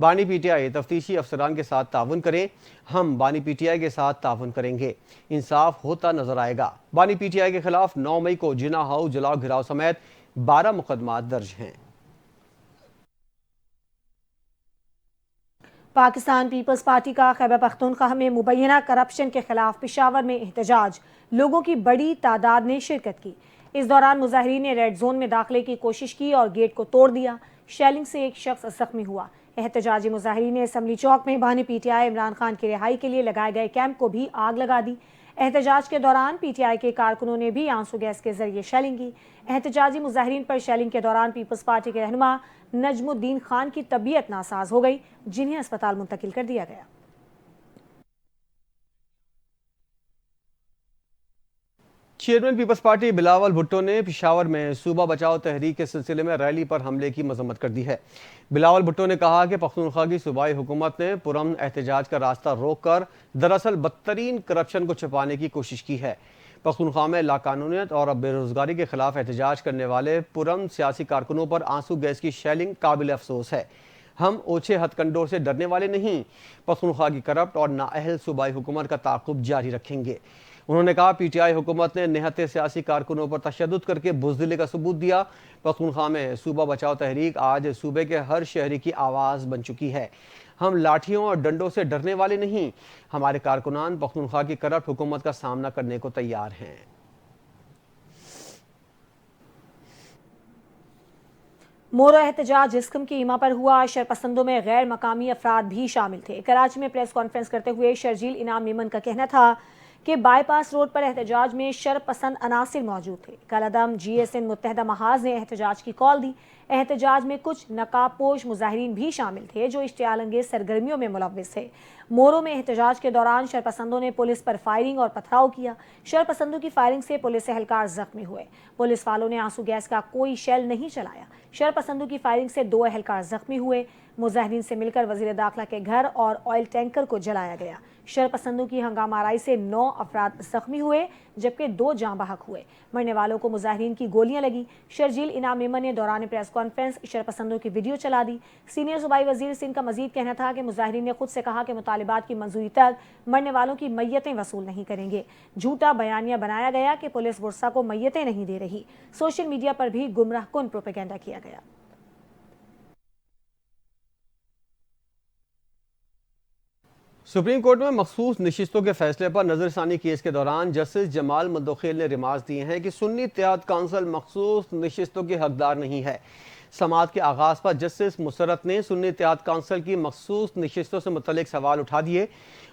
بانی P T I تفتیشی افسران کے ساتھ تعاون کریں، ہم بانی پی ٹی آئی کے ساتھ تعاون کریں گے، انصاف ہوتا نظر آئے گا۔ بانی پی ٹی آئی کے خلاف 9 مئی کو جناح ہاؤس جلاؤ گھراؤ سمیت 12 مقدمات درج ہیں۔ پاکستان پیپلز پارٹی کا خیبر پختونخوا میں مبینہ کرپشن کے خلاف پشاور میں احتجاج، لوگوں کی بڑی تعداد نے شرکت کی۔ اس دوران مظاہرین نے ریڈ زون میں داخلے کی کوشش کی اور گیٹ کو توڑ دیا، شیلنگ سے ایک شخص زخمی ہوا۔ احتجاجی مظاہرین نے اسمبلی چوک میں بانی P T I Imran Khan کی رہائی کے لیے لگائے گئے کیمپ کو بھی آگ لگا دی۔ احتجاج کے دوران پی ٹی آئی کے کارکنوں نے بھی آنسو گیس کے ذریعے شیلنگ کی۔ احتجاجی مظاہرین پر شیلنگ کے دوران پیپلز پارٹی کے رہنما نجم الدین خان کی طبیعت ناساز ہو گئی، جنہیں اسپتال منتقل کر دیا گیا۔ چیئرمین پیپلز پارٹی بلاول بھٹو نے پشاور میں صوبہ بچاؤ تحریک کے سلسلے میں ریلی پر حملے کی مذمت کر دی ہے۔ بلاول بھٹو نے کہا کہ پختونخوا کی صوبائی حکومت نے پرامن احتجاج کا راستہ روک کر دراصل بدترین کرپشن کو چھپانے کی کوشش کی ہے۔ پختونخوا میں لاقانونیت اور بے روزگاری کے خلاف احتجاج کرنے والے پرامن سیاسی کارکنوں پر آنسو گیس کی شیلنگ قابل افسوس ہے۔ ہم اوچھے ہتھ کنڈوں سے ڈرنے والے نہیں، پختونخوا کی کرپٹ اور نااہل صوبائی حکومت کا تعاقب جاری رکھیں گے۔ انہوں نے کہا پی ٹی آئی حکومت نے نہتے سیاسی کارکنوں پر تشدد کر کے بزدلی کا ثبوت دیا۔ پختونخوا میں صوبہ بچاؤ تحریک آج صوبے کے ہر شہری کی آواز بن چکی ہے۔ ہم لاٹھیوں اور ڈنڈوں سے ڈرنے والے نہیں، ہمارے کارکنان پختونخوا کی کرپٹ حکومت کا سامنا کرنے کو تیار ہیں۔ مورو احتجاج اسکم کی ایما پر ہوا، شرپسندوں میں غیر مقامی افراد بھی شامل تھے۔ کراچی میں پریس کانفرنس کرتے ہوئے شرجیل انعام میمن کا کہنا تھا کہ بائی پاس روڈ پر احتجاج میں شرپسند عناصر موجود تھے۔ کالعدم جی ایس این متحدہ محاذ نے احتجاج کی کال دی۔ احتجاج میں کچھ نقاب پوش مظاہرین بھی شامل تھے جو اشتعال انگیز سرگرمیوں میں ملوث تھے۔ مورو میں احتجاج کے دوران شرپسندوں نے پولیس پر فائرنگ اور پتھراؤ کیا۔ شرپسندوں کی فائرنگ سے پولیس اہلکار زخمی ہوئے۔ پولیس والوں نے آنسو گیس کا کوئی شیل نہیں چلایا۔ شرپسندوں کی فائرنگ سے 2 اہلکار زخمی ہوئے۔ مظاہرین سے مل کر وزیر داخلہ کے گھر اور آئل ٹینکر کو جلایا گیا۔ شرپسندوں کی ہنگامہ آرائی سے 9 افراد زخمی ہوئے جبکہ 2 جاں بحق ہوئے۔ مرنے والوں کو مظاہرین کی گولیاں لگیں۔ شرجیل انعام میمن نے دوران پریس کانفرنس شرپسندوں کی ویڈیو چلا دی۔ سینئر صوبائی وزیر سندھ کا مزید کہنا تھا کہ مظاہرین نے خود سے کہا کہ مطالبات کی منظوری تک مرنے والوں کی میتیں وصول نہیں کریں گے۔ جھوٹا بیانیہ بنایا گیا کہ پولیس ورثہ کو میتیں نہیں دے رہی۔ سوشل میڈیا پر بھی گمراہ کن پروپیگنڈا کیا گیا۔ سپریم کورٹ میں مخصوص نشستوں کے فیصلے پر نظر ثانی کیس کے دوران جسٹس جمال مندوخیل نے ریمارکس دیے ہیں کہ سنی اتحاد کونسل مخصوص نشستوں کی حقدار نہیں ہے۔ سماعت کے آغاز پر جسٹس مسرت نے سنی اتحاد کونسل کی مخصوص نشستوں سے متعلق سوال اٹھا دیے۔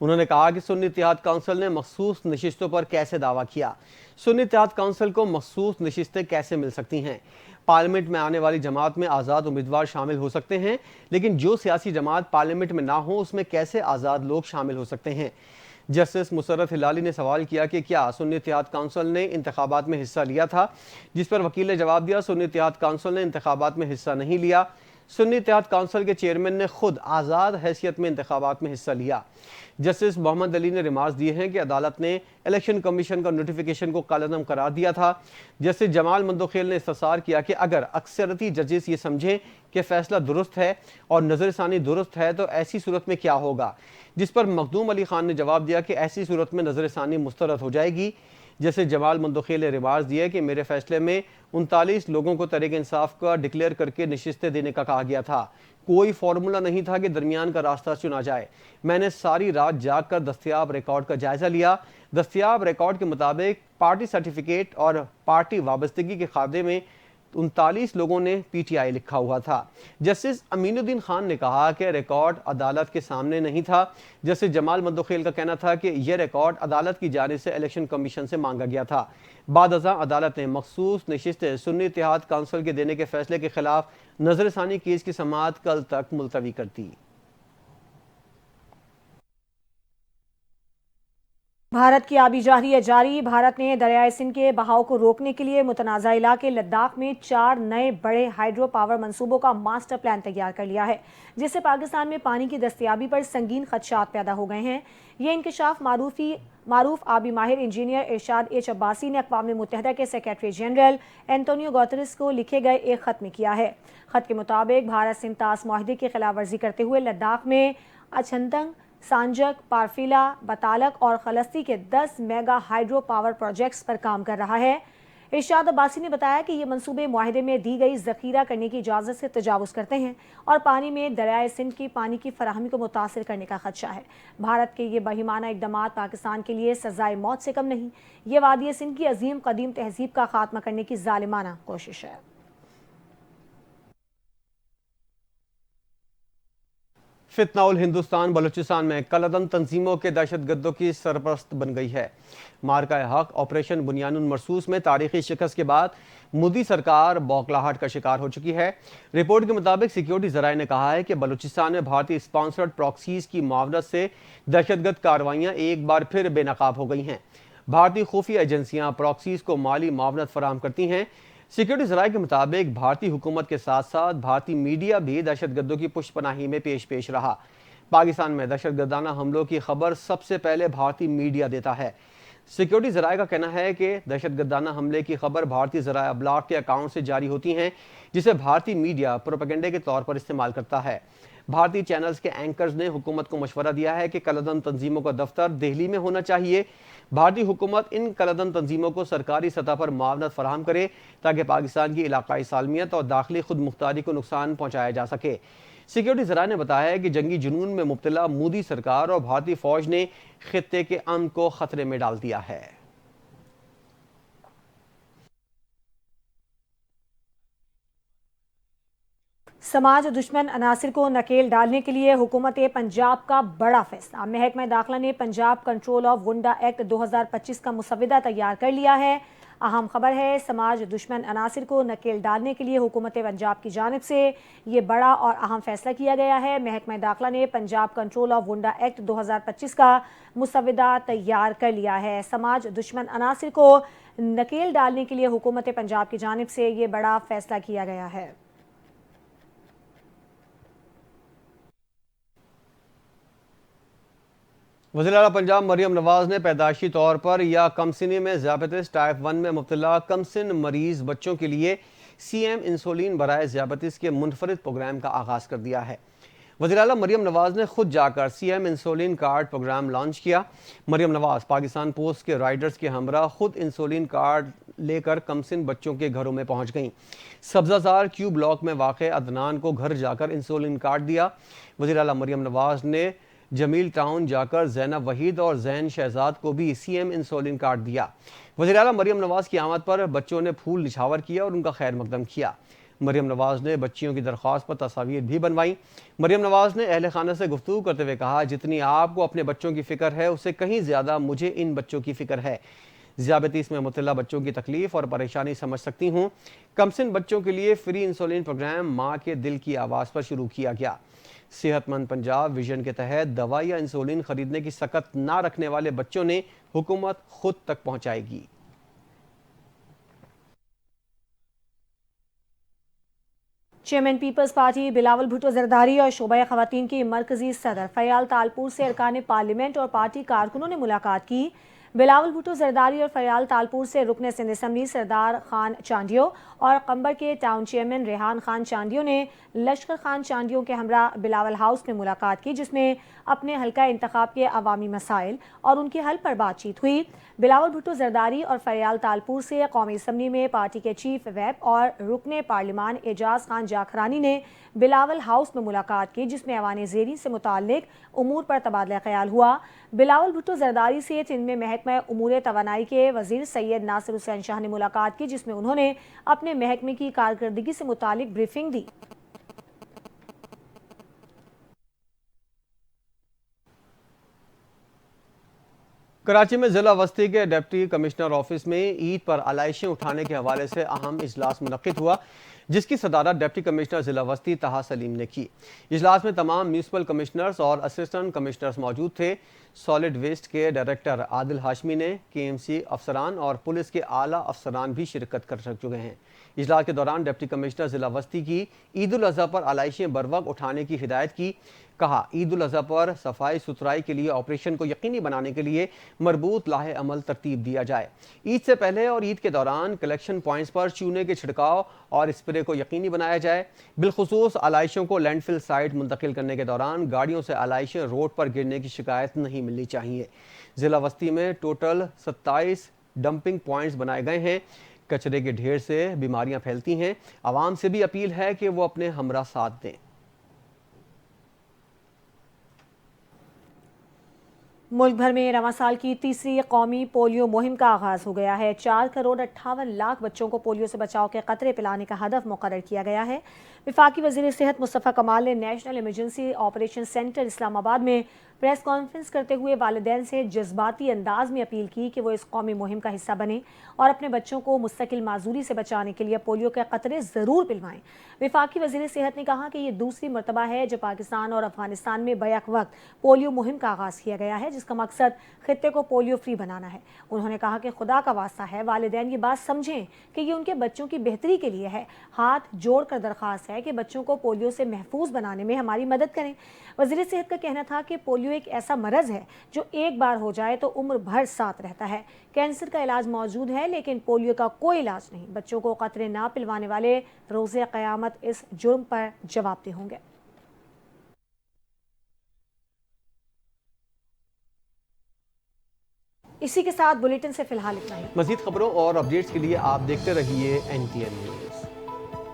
انہوں نے کہا کہ سنی اتحاد کونسل نے مخصوص نشستوں پر کیسے دعویٰ کیا؟ سنی اتحاد کونسل کو مخصوص نشستیں کیسے مل سکتی ہیں؟ پارلیمنٹ میں آنے والی جماعت میں آزاد امیدوار شامل ہو سکتے ہیں، لیکن جو سیاسی جماعت پارلیمنٹ میں نہ ہو اس میں کیسے آزاد لوگ شامل ہو سکتے ہیں؟ جسٹس مسرت ہلالی نے سوال کیا کہ کیا سنی اتحاد کونسل نے انتخابات میں حصہ لیا تھا، جس پر وکیل نے جواب دیا سنی اتحاد کونسل نے انتخابات میں حصہ نہیں لیا۔ سنی اتحاد کونسل کے چیئرمین نے خود آزاد حیثیت میں انتخابات میں حصہ لیا۔ جسٹس محمد علی نے ریمارکس دیے ہیں کہ عدالت نے الیکشن کمیشن کا نوٹیفیکیشن کو کالعدم قرار دیا تھا۔ جسٹس جمال مندوخیل نے استفسار کیا کہ اگر اکثریتی ججز یہ سمجھیں کہ فیصلہ درست ہے اور نظر ثانی درست ہے تو ایسی صورت میں کیا ہوگا، جس پر مخدوم علی خان نے جواب دیا کہ ایسی صورت میں نظر ثانی مسترد ہو جائے گی۔ جیسے جمال مندوخیل نے ریمارکس دیے کہ میرے فیصلے میں 39 لوگوں کو تحریک انصاف کا ڈکلیئر کر کے نشستیں دینے کا کہا گیا تھا۔ کوئی فارمولا نہیں تھا کہ درمیان کا راستہ چنا جائے۔ میں نے ساری رات جاگ کر دستیاب ریکارڈ کا جائزہ لیا۔ دستیاب ریکارڈ کے مطابق پارٹی سرٹیفکیٹ اور پارٹی وابستگی کے کھاتے میں 39 لوگوں نے پی ٹی آئی لکھا ہوا تھا۔ جسٹس امین الدین خان نے کہا کہ ریکارڈ عدالت کے سامنے نہیں تھا۔ جسٹس جمال مندوخیل کا کہنا تھا کہ یہ ریکارڈ عدالت کی جانب سے الیکشن کمیشن سے مانگا گیا تھا۔ بعد ازاں عدالت نے مخصوص نشستیں سنی اتحاد کونسل کے دینے کے فیصلے کے خلاف نظر ثانی کیس کی سماعت کل تک ملتوی کر دی۔ بھارت کی آبی جارحیت جاری۔ بھارت نے دریائے سندھ کے بہاؤ کو روکنے کے لیے متنازع علاقے لداخ میں 4 نئے بڑے ہائیڈرو پاور منصوبوں کا ماسٹر پلان تیار کر لیا ہے، جس سے پاکستان میں پانی کی دستیابی پر سنگین خدشات پیدا ہو گئے ہیں۔ یہ انکشاف معروف آبی ماہر انجینئر ارشاد ایچ عباسی نے اقوام متحدہ کے سیکریٹری جنرل اینٹونیو گوتریس کو لکھے گئے ایک خط میں کیا ہے۔ خط کے مطابق بھارت سندھ طاس معاہدے کی خلاف ورزی کرتے ہوئے لداخ میں اچھنتنگ، سانجک، پارفیلا، بطالک اور خلستی کے 10 میگا ہائیڈرو پاور پروجیکٹس پر کام کر رہا ہے۔ ارشاد عباسی نے بتایا کہ یہ منصوبے معاہدے میں دی گئی ذخیرہ کرنے کی اجازت سے تجاوز کرتے ہیں اور پانی میں دریائے سندھ کی پانی کی فراہمی کو متاثر کرنے کا خدشہ ہے۔ بھارت کے یہ بہیمانہ اقدامات پاکستان کے لیے سزائے موت سے کم نہیں، یہ وادی سندھ کی عظیم قدیم تہذیب کا خاتمہ کرنے کی ظالمانہ کوشش ہے۔ فتنہ الہندوستان بلوچستان میں کالعدم تنظیموں کے دہشت گردوں کی سرپرست بن گئی ہے۔ مارکہ حق آپریشن بنیان المرصوص میں تاریخی شکست کے بعد مودی سرکار بوکھلاہٹ کا شکار ہو چکی ہے۔ رپورٹ کے مطابق سیکیورٹی ذرائع نے کہا ہے کہ بلوچستان میں بھارتی اسپانسرڈ پراکسیز کی معاونت سے دہشت گرد کارروائیاں ایک بار پھر بے نقاب ہو گئی ہیں۔ بھارتی خفیہ ایجنسیاں پراکسیز کو مالی معاونت فراہم کرتی ہیں۔ سیکیورٹی ذرائع کے مطابق بھارتی حکومت کے ساتھ ساتھ بھارتی میڈیا بھی دہشت گردوں کی پشت پناہی میں پیش رہا۔ پاکستان میں دہشت گردانہ حملوں کی خبر سب سے پہلے بھارتی میڈیا دیتا ہے۔ سیکیورٹی ذرائع کا کہنا ہے کہ دہشت گردانہ حملے کی خبر بھارتی ذرائع ابلاغ کے اکاؤنٹ سے جاری ہوتی ہیں، جسے بھارتی میڈیا پروپیگنڈے کے طور پر استعمال کرتا ہے۔ بھارتی چینلز کے اینکرز نے حکومت کو مشورہ دیا ہے کہ کالعدم تنظیموں کا دفتر دہلی میں ہونا چاہیے۔ بھارتی حکومت ان کالعدم تنظیموں کو سرکاری سطح پر معاونت فراہم کرے تاکہ پاکستان کی علاقائی سالمیت اور داخلی خود مختاری کو نقصان پہنچایا جا سکے۔ سیکیورٹی ذرائع نے بتایا ہے کہ جنگی جنون میں مبتلا مودی سرکار اور بھارتی فوج نے خطے کے امن کو خطرے میں ڈال دیا ہے۔ سماج دشمن عناصر کو نکیل ڈالنے کے لیے حکومت پنجاب کا بڑا فیصلہ۔ محکمہ داخلہ نے Punjab control of Gunda act 2025 کا مسودہ تیار کر لیا ہے۔ اہم خبر ہے، سماج دشمن عناصر کو نکیل ڈالنے کے لیے حکومت پنجاب کی جانب سے یہ بڑا اور اہم فیصلہ کیا گیا ہے۔ محکمہ داخلہ نے Punjab control of Gunda act 2025 کا مسودہ تیار کر لیا ہے۔ سماج دشمن عناصر کو نکیل ڈالنے کے لیے حکومت پنجاب کی جانب سے یہ بڑا فیصلہ کیا گیا ہے۔ وزیر اعلیٰ پنجاب مریم نواز نے پیدائشی طور پر یا کم سنی میں ذیابیطس ٹائپ 1 میں مبتلا کم سن مریض بچوں کے لیے سی ایم انسولین برائے ذیابیطس کے منفرد پروگرام کا آغاز کر دیا ہے۔ وزیر اعلیٰ مریم نواز نے خود جا کر C M insulin card programme launch کیا۔ مریم نواز پاکستان پوسٹ کے رائڈرز کے ہمراہ خود انسولین کارڈ لے کر کم سن بچوں کے گھروں میں پہنچ گئیں۔ سبزہ زار کیو بلاک میں واقع عدنان کو گھر جا کر انسولین کارڈ دیا۔ وزیر اعلیٰ مریم نواز نے جمیل ٹاؤن جا کر زینب وحید اور زین شہزاد کو بھی سی ایم انسولین کارڈ دیا۔ وزیر اعلیٰ مریم نواز کی آمد پر بچوں نے پھول نچھاور کیا اور ان کا خیر مقدم کیا۔ مریم نواز نے بچیوں کی درخواست پر تصاویر بھی بنوائیں۔ مریم نواز نے اہل خانہ سے گفتگو کرتے ہوئے کہا، جتنی آپ کو اپنے بچوں کی فکر ہے اس سے کہیں زیادہ مجھے ان بچوں کی فکر ہے۔ ذیابیطس میں مبتلا بچوں کی تکلیف اور پریشانی سمجھ سکتی ہوں۔ کم سن بچوں کے لیے فری انسولین پروگرام ماں کے دل کی آواز پر شروع کیا گیا۔ صحت مند پنجاب ویژن کے تحت دوا یا انسولین خریدنے کی سکت نہ رکھنے والے بچوں نے حکومت خود تک پہنچائے گی۔ چیئرمین پیپلز پارٹی بلاول بھٹو زرداری اور شعبہ خواتین کی مرکزی صدر فریال تالپور سے ارکان پارلیمنٹ اور پارٹی کارکنوں نے ملاقات کی۔ بلاول بھٹو زرداری اور فریال تالپور سے رکن سندھ اسمبلی سردار خان چانڈیو اور قمبر کے ٹاؤن چیئرمین ریحان خان چانڈیو نے لشکر خان چانڈیو کے ہمراہ بلاول ہاؤس میں ملاقات کی، جس میں اپنے حلقہ انتخاب کے عوامی مسائل اور ان کے حل پر بات چیت ہوئی۔ بلاول بھٹو زرداری اور فریال تالپور سے قومی اسمبلی میں پارٹی کے چیف ویپ اور رکن پارلیمان اعجاز خان جاکھرانی نے بلاول ہاؤس میں ملاقات کی، جس میں ایوان زیریں سے متعلق امور پر تبادلہ خیال ہوا۔ بلاول بھٹو زرداری سے سندھ میں محکمہ امور توانائی کے وزیر سید ناصر حسین شاہ نے ملاقات کی، جس میں انہوں نے اپنے محکمے کی کارکردگی سے متعلق بریفنگ دی۔ کراچی میں ضلع وسطی کے ڈپٹی کمشنر آفس میں عید پر علائشیں اٹھانے کے حوالے سے اہم اجلاس منعقد ہوا، جس کی صدارت ڈپٹی کمشنر ضلع وسطی طہا سلیم نے کی۔ اجلاس میں تمام میونسپل کمشنرز اور اسسٹنٹ کمشنرز موجود تھے۔ سالڈ ویسٹ کے ڈائریکٹر عادل ہاشمی نے KMC افسران اور پولیس کے اعلیٰ افسران بھی شرکت کر چکے ہیں۔ اجلاس کے دوران ڈپٹی کمشنر ضلع وسطی کی عید الاضحیٰ پر علائشیں بروقت اٹھانے کی ہدایت کی۔ کہا عید الاضحیٰ پر صفائی ستھرائی کے لیے آپریشن کو یقینی بنانے کے لیے مربوط لاہ عمل ترتیب دیا جائے۔ عید سے پہلے اور عید کے دوران کلیکشن پوائنٹس پر چونے کے چھڑکاؤ اور اسپرے کو یقینی بنایا جائے۔ بالخصوص علائشوں کو لینڈ فل سائٹ منتقل کرنے کے دوران گاڑیوں سے علائشیں روڈ پر گرنے کی شکایت نہیں ملنی چاہیے۔ ضلع وسطی میں ٹوٹل 27 ڈمپنگ پوائنٹس بنائے گئے ہیں۔ کچرے کے ڈھیر سے بیماریاں پھیلتی ہیں۔ عوام سے بھی اپیل ہے کہ وہ اپنے ہمراہ ساتھ دیں۔ ملک بھر میں رواں سال کی تیسری قومی پولیو مہم کا آغاز ہو گیا ہے۔ 4,58,00,000 بچوں کو پولیو سے بچاؤ کے قطرے پلانے کا ہدف مقرر کیا گیا ہے۔ وفاقی وزیر صحت مصطفیٰ کمال نے نیشنل ایمرجنسی آپریشن سینٹر اسلام آباد میں پریس کانفرنس کرتے ہوئے والدین سے جذباتی انداز میں اپیل کی کہ وہ اس قومی مہم کا حصہ بنیں اور اپنے بچوں کو مستقل معذوری سے بچانے کے لیے پولیو کے قطرے ضرور پلوائیں۔ وفاقی وزیر صحت نے کہا کہ یہ دوسری مرتبہ ہے جب پاکستان اور افغانستان میں بیک وقت پولیو مہم کا آغاز کیا گیا ہے، جس کا مقصد خطے کو پولیو فری بنانا ہے۔ انہوں نے کہا کہ خدا کا واسطہ ہے والدین یہ بات سمجھیں کہ یہ ان کے بچوں کی بہتری کے لیے ہے۔ ہاتھ جوڑ کر درخواست ہے کہ بچوں کو پولیو سے محفوظ بنانے میں ہماری مدد کریں۔ وزیر صحت کا کہنا تھا کہ پولیو ایک ایسا مرض ہے جو ایک بار ہو جائے تو عمر بھر ساتھ رہتا ہے۔ کینسر کا علاج موجود ہے لیکن پولیو کا کوئی علاج نہیں۔ بچوں کو قطرے نہ پلوانے والے روز قیامت اس جرم پر جواب دہ ہوں گے۔ اسی کے ساتھ بلیٹن سے فی الحال اتنا ہی۔ مزید خبروں اور اپڈیٹس کے لیے آپ دیکھتے رہیے NTN نیوز۔